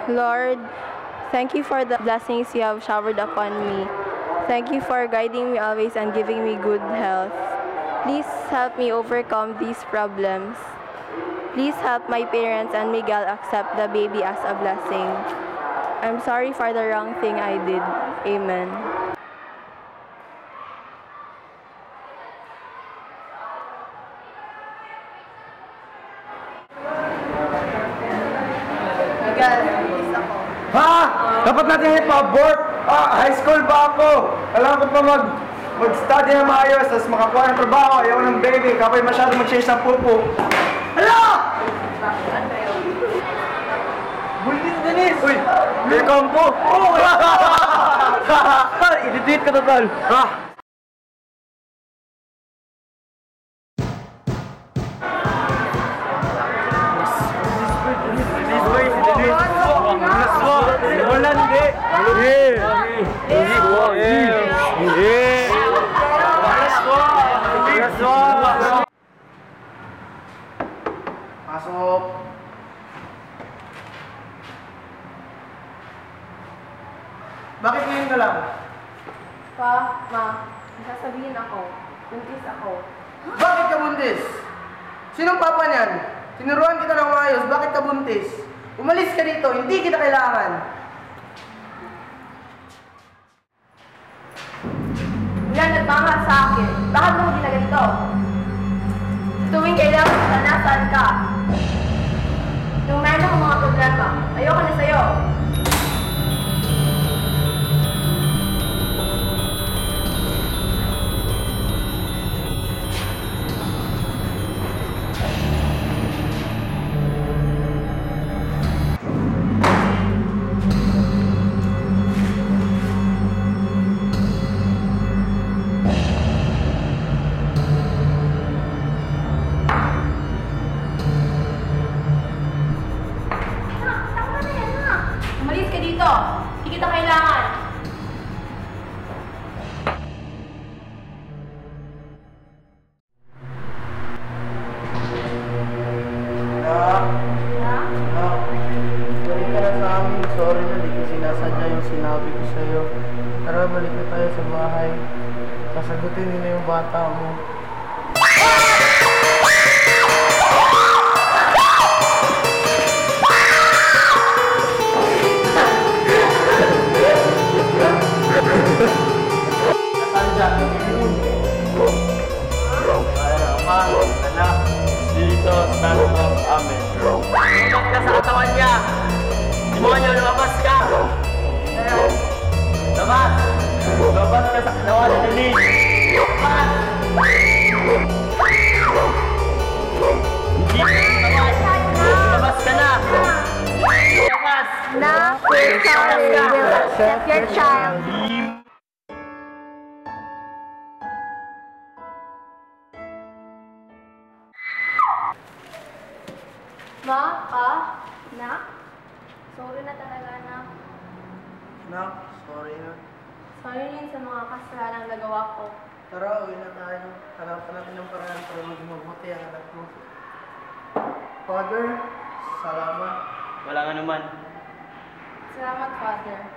Lord, thank you for the blessings you have showered upon me. Thank you for guiding me always and giving me good health. Please help me overcome these problems. Please help my parents and Miguel accept the baby as a blessing. I'm sorry for the wrong thing I did. Amen. Miguel, please ako. Ha? Dapat natin ipa-abort! High school ba ako? Kailangan ko pa mag-study na maayos, tapos makakuha ng trabaho, ayaw ng baby, kapag masyado mag-change ng pupo. Hala! Bullis, Dennis! Uy! May kampo! Oo! I-tweet ka total! Ha? Wala, hindi! Pasok! Bakit ngayon ka lang? Pa, ma, sasabihin ako. Buntis ako. Bakit ka buntis? Sinong papa niyan? Tinuruan kita ng maayos, bakit ka buntis? Umalis ka dito, hindi kita kailangan. Yan, nagmamahal sa akin. Bakit mo ginaganito? Tuwing kailangan kita, nasaan ka? Nung meron akong mga problema, ayoko na sa'yo. Umalis ka dito. Hindi kita kailangan. Balik ka na sa amin. Sorry na, di ko sinasadya yung sinabi ko sa'yo. Tara, balik na tayo sa bahay. Pasagutin nila yung bata mo. Dito, stand up, amen. Lumabas ka sa katawan niya. Demonyo, lumabas ka. Labas. Lumabas ka sa katawan ni Denise. Labas. Lumabas ka na. Labas. Na, we're sorry. We'll accept your child. Ma, pa, na? Sorry na talaga, na. Nak, sorry na. Sorry rin sa mga kasalanang nagawa ko. Tara, uwi na tayo. Hanapan natin ng paraan para maging mabuti ang anak mo. Father, salamat. Wala nga naman. Salamat, Father.